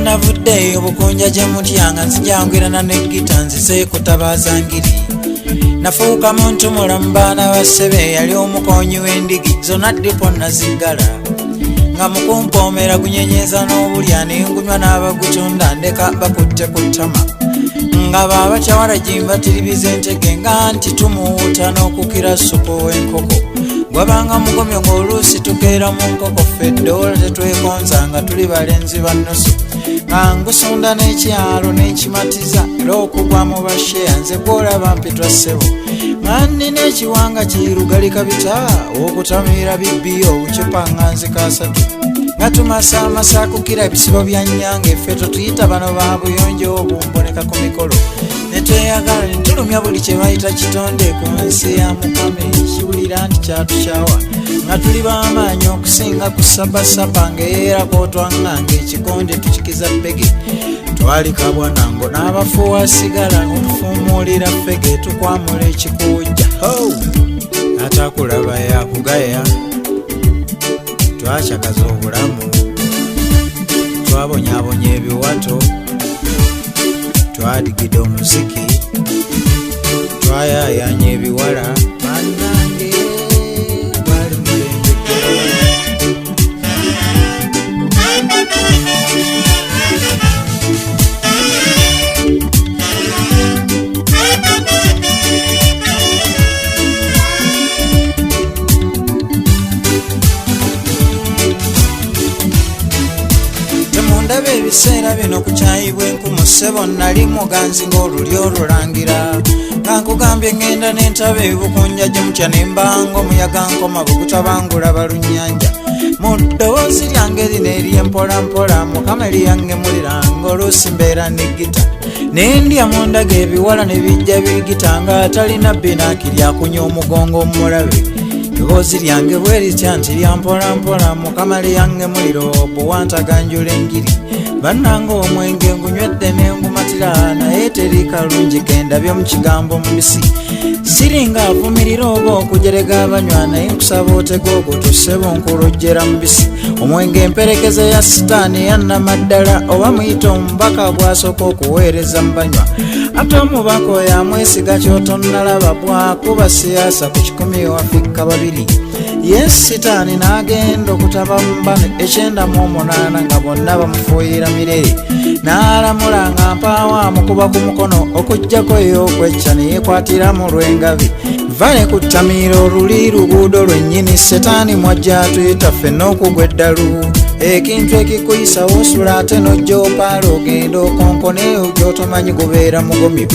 navuddeyo bukunja gye mutyanga nzijangwirana n'eggita nzizeeko tabaaza ngiri nafuuka muntu mulamu baana ba ssebe yali omukonyi w'endigi zonna ddipo naziggala nga mukumpoomera gunyenyeza n'obulya nengunywa n'abagutunda ndeka bakutte ku ttama nga baabakyawala gimbatiribiza entege nga nti tumuwuuta n'okukira supu w'enkoko gwabanga mugomyo ng'oluusi tukeera mu nkoko fedde ola tetwekonza nga tuli balenzi bannusu nga ngusunda n'ekyalo n'ekimatiza era okugwa mu basheya nze gwolaba mpitwa ssebo nga nnina ekiwanga kirugali kabita okutamira bibbiyo obucupa nga nzikaasatu nga tumasaamasa kukira ebisibo bya nnyanga effe totuyita bano ba buyonjo obumboneka ku mikolo netweyagala nitulumya buli kye bayita kitonde ku nsi ya mukama ekiwulira nti kyatukyawa nga tuli b'amaanyi okusinga ku sabasaba ng'eyeerako otwanganga ekikonde tukikiza bbege twalika bwanango n'abafuuwa sigala otufuumuulira ffege tukwamula ekikuujja atakulaba yakugaya twakyakaza obulamu twabonyaabonya ebiwato twadigida omuziki twayaayanya ebiwala bannange bali mulembe temundaba ebiseera bino kukyayibwa enkumu ssebo nali muganzi ng'oluli olulangira nga nkugambye ngenda n'entaba ebibukunja gye mutya nembanga omuyaga nkoma bwegutabangula balunnyanja mu ddoboozi lyange lino ery'empolampola mukama eryangemuliranga oluusi mbeera n'eggita nendya mundaga ebiwala ne bijja bigita nga talina binaaki lyakunya omugongo omulabe eddoboozi lyange bwe litya nti lyampolampola mukama lyangemulira obuwantaganjula enjiri bannanga omwenge ngunywedde nengumatira naye teri kalungi kendabye mu kigambo mubisi siringa avumirira oba okujerega abanywa naye nkusaba otega ogwo tussebo nkulojjera mubisi omwenge emperekeze ya sitaani yannamaddala oba muyita omubaka bw'asooka okuweereza mu banywa ate omubaka oyo amwesiga kyotonnalaba bwakuba siyaasa ku 10 wafikka 2 yes sitaani n'agenda okutaba mu bano 98 nga bonna bamufuuyira mirere n'alamula nga mpaawo amukuba ku mukono okuggyako ey'okwecca neyekwatira mu lw'engabi vale ku ttamiiro oluli luguudo lwennyini setaani mwajja atuyita ffenna okugwa eddalu ekintu ekikuyisa wosula ate n'ojja opaala ogenda okonkone ogyotomanyi gubeera mugomyo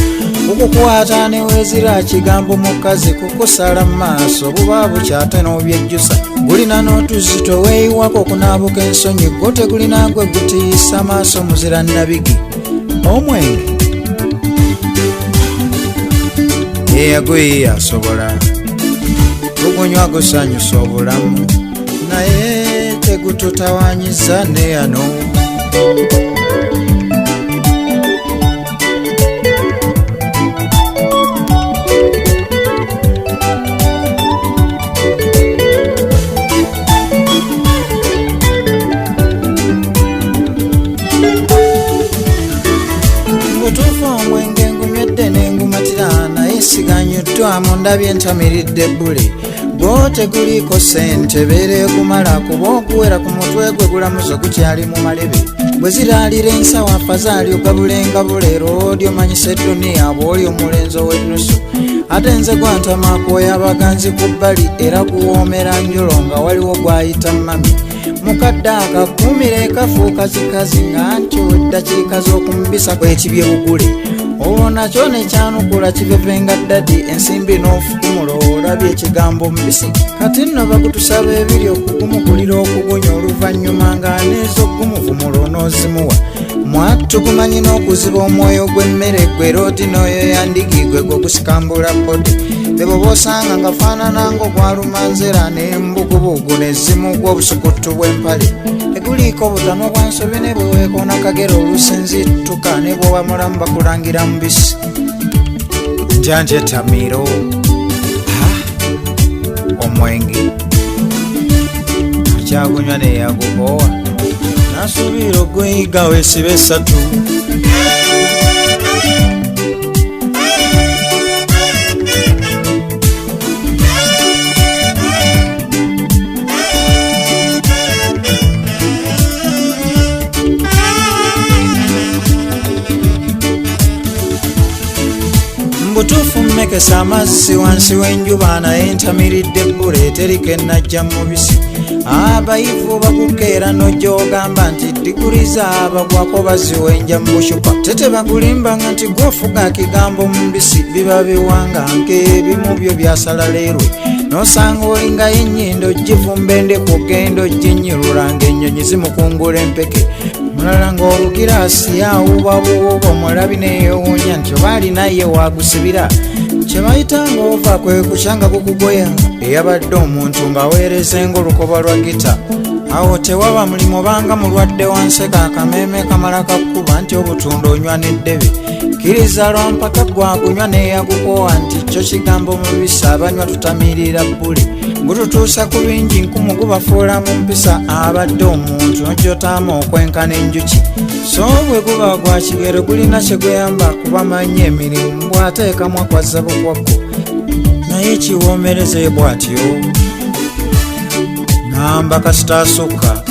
okukukwata ne weezira kigambo mukazi kukusala mu maaso buba bukyate n'obyejjusa gulina n'otuzito weeyiwako okunaabuka ensonyi gwo tegulina gwe gutiisa maaso muzira nabigi omwenge eyagwe asobola gugunywa gusanyusa obulamu naye tegututawanyiza neyano siganyuddwamu ndabye ntamiridde bbule gwo teguliiko ssente beere kumala kuba okuwera ku mutwe gwe gulamuzo gukyali mu malebe bwe ziraalira ensawo afa zaali ogabulengabule olwo omanyisa edduniya bw'oli omulenzi ow'ennusu ate nze gwantama kwoya abaganzi ku bbali era kuwoomera njolo nga waliwo gwayita mami mukadde akakuumira ekafuuka zikazi nga nti eddakiika z'okumubisa kwekibye bugule olwo nakyo nekyanukula kivevenga ddadi ensimbi n'ofukumula olabye ekigambo mubisi kati nno bakutusaba ebiri okugumugulira okugunya oluvannyuma nga n'ez'okugumuvumula onoozimuwa mwattu gumanyi n'okuziba omwoyo gw'emmere gwe rooti n'oyo yandigigwe gwe gusikambula bodi ebo boosanga nga faanana ng'ogwalumanzera n'embugubugu n'ezzimu gw'obusukuttu bw'empale teguliiko butano bwa nsobi ne bweweekoona kagera olusinzittuka ne bw'oba mulamu bakulangira mubisi njanja etamiiro omwenge akyagunywa neyagukowa nasuubira ogweyiga weesiba esatu. Mbutuufu mmekesa amazzi wansi w'enjuba naye ntamiridde ebbula eteriko ennajja mubisi. Abayivu bakukeera n'ojja ogamba nti diguli zaabagwako baziwenja mu bushupa. Tete bakulimbanga nti gwofuga kigambo mubisi biba biwanga ng'ebimu byo byasala leerwe. Nosanga olingayo ennyindo givumba endeku ogenda oginyirula ng'ennyonyi zimukungula empeke. Mulala ng'olugiraasi awubabuuba omulabi neewuunya nti oba alinaye waagusibira. Kye bayita ng'ova kwe kukyanga kukugoya eyabadde omuntu ng'aweereza ng'olukoba lwa gita. Awo tewaba mulimu banga mulwadde wanseka akameeme kamala kakkuba nti obutunda onywa n'eddebe. Kkiriza lwampaka gwakunywa neeyagukowa nti kyo kigambo mubisi abanywa tutamiirira bbule. Gututuusa ku bingi nkumu gubafuula mu mpisa abadde omuntu n'ogyotaamu okwenkana enjuki. So bwe guba gwa kigero gulina kye gweyamba kubamanya emirimu bw'ateekamu akwazza bukwakko. Naye kiwoomereze bw'atyo ngamba kasita asukka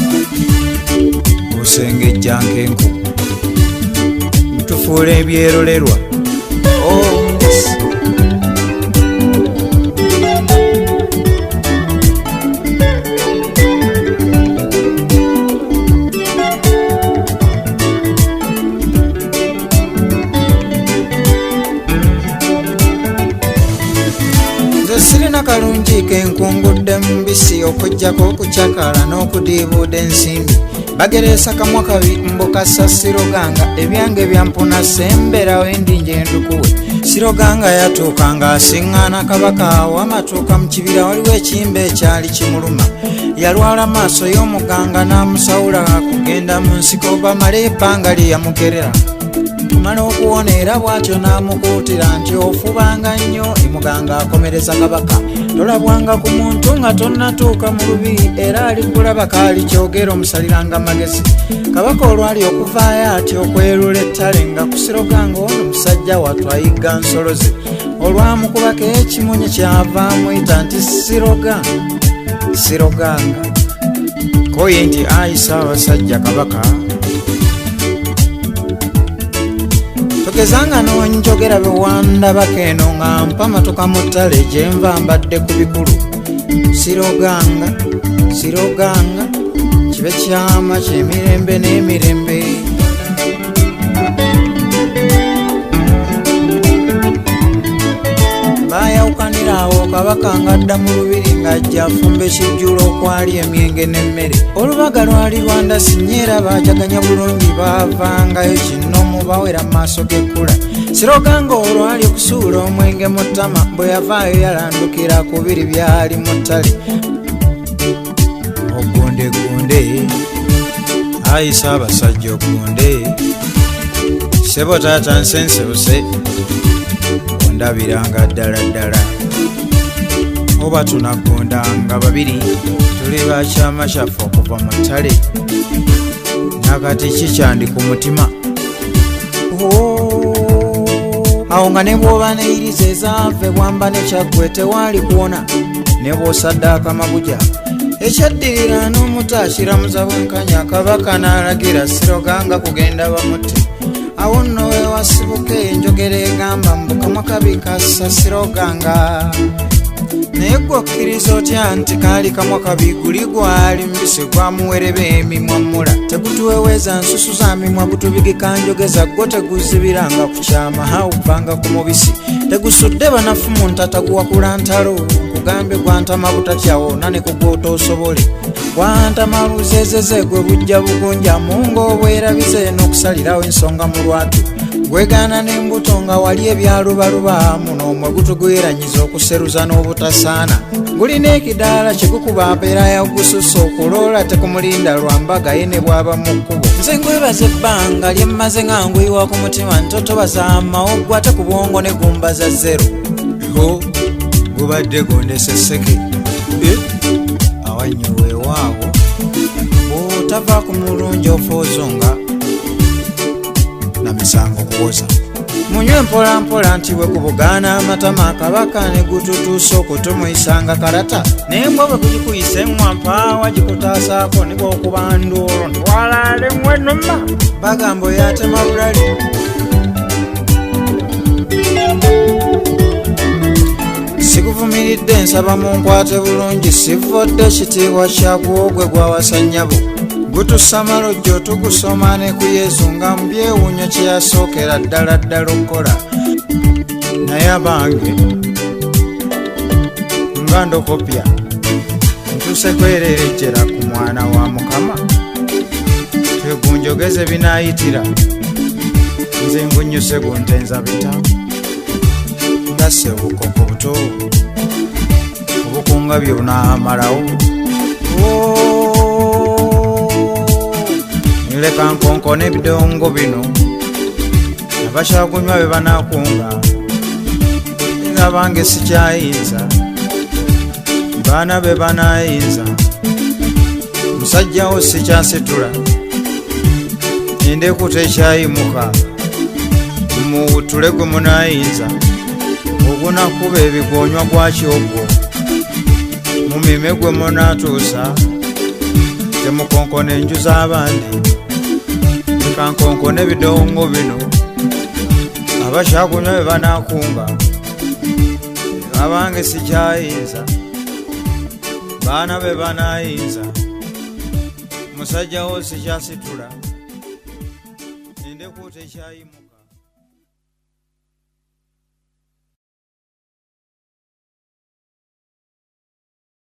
osengejja nk'enku tufuula ebyerolerwa. Sirina kalungi kenkungudde mubisi okujjako okukyakala n'okudiibuuda ensimbi. Bagereesa kamwa kabi mbukasa Siroganga ebyange byampuna semberawo endi njendukuwe. Siroganga yatuuka ng'asiŋŋaana kabaka w'amatuuka mu kibira waliwo ekimba ekyali kimuluma. Yalwala maaso y'omuganga n'amusawula kugenda mu nsiko bamale ebbanga lye yamugerera. Mala okuwona era bw'atyo n'amukuutira nti ofubanga nnyo emuganga akomereza kabaka. Tolabwanga ku muntu nga tonnatuuka mu lubi era alikulaba kaali kyogera omusaliranga magezi. Kabaka olwali okuvaayo ati okwelula ettale nga ku Siroganga ono musajja watwayiga nsolo ze. Olwamukubako ekimunye kyava amuyita nti Siroganga koye nti ayisa abasajja kabaka. Togezanga n'onjogera bwe wandabako eno nga mpa matoka mu ttale gye nva mbadde ku bikulu. Siroganga kibe kyama ky'emirembe n'emirembe. Baayawukanira awo kabaka ng'adda mu lubiri ng'ajja afumba ekijjulo okwali emyenge n'emmere. Olubaga lwali lwandasinye era baajaganya bulungi baavangayo kinnomu bawera mu maaso g'ekkula. Siroganga olwali okusuula omwenge mu ttama bwe yavaayo yalandukira ku biri byali mu ttale. Ogundegunde ayisa abasajja ogunde sebo taata nsensebuse ondabiranga ddala ddala. Oba tunagondanga babiri tuli bakyama kyaffe okuva mu ttale nakati kikyandi ku mutima. Awo nga ne bw'oba neyiriza ezaave bwamba nekyaggwe tewaali kuwona ne bw'osaddaaka amabuja. Ekyaddirira n'omuto akiramuza bwenkanya kabaka n'alagira Siroganga kugenda bamutte. Awo nno we wasibuka enjogera egamba mbukamwa kabi kassa Siroganga. Naye gwe okkiriza otya nti kaali kamwa kabi guli gwali mbisi gwamuwereba emimwa mula. Tegutuweweeza nsusu za mimwa gutubigika njogeza gwo teguzibiranga ku kyama hawuvanga ku mubisi. Tegusudde banafu mu ntata guwakula ntalo kugambye gwantama butatyawo nane kugwota osobole. Gwantama luzezeze gwe bujja bugunja mungo obwerabize n'okusalirawo ensonga mu lwatu. Gwegaana n'embuto nga wali ebyalubaluba muno omwe gutugweranyiza okuseruza n'obutasaana. Gulina ekidaala kigukuba mpeera ya gususa okuloola tekumulinda lwambaga ye ne bwaba mu kkubo. Nze nkwebaza ebbanga lye mmaze nga ngwiwa ku mutima ntotobaza amawoggwa ate ku bwongo ne gumbaza zero. Gubadde gondeseseke awannyo weewaawo atava ku mulungi ofuuzunga na misango kuwoza. Munywe mpolampola nti bwe kubugaana amatama akabaka ne gututuusa okutumuyisanga kalata nembwa bwe kugikuyisa eŋŋwampa wagikutaasaako ne bw'okuba nduulu ntwalaale mwenuma bagamba oyatema bulali. Sikuvumiridde nsaba munkwate bulungi sivodde kitiibwa kyagwogwe gwawasa nnyabo gutussa malojjo tugusoma ne ku Yesu nga mu byewuunyo kye yasookera ddala ddala okukola naye abange nga ndokopya ntuse kwererejjera ku mwana wa Mukama twegunjogeze binaayitira nze ngunyuse guntenza bita ngasse obukoko buto obukunga bye bunaamalawo nileka nkonkone ebidongo bino abakyagunywa be banaakunga nga bange sikyayinza baana be banaayinza musajjawo sikyasitula endeku tekyayimuka mutule gwe munaayinza ogunakuba ebigonywa gwakyogwo mumime gwe munaatuusa temukonkona enju z'abandi kankonkona ebidongo bino abakyagunywa be banaakunga abange sikyayinza baana be banaayinza musajjawo sikyasitula endeku tekyayimu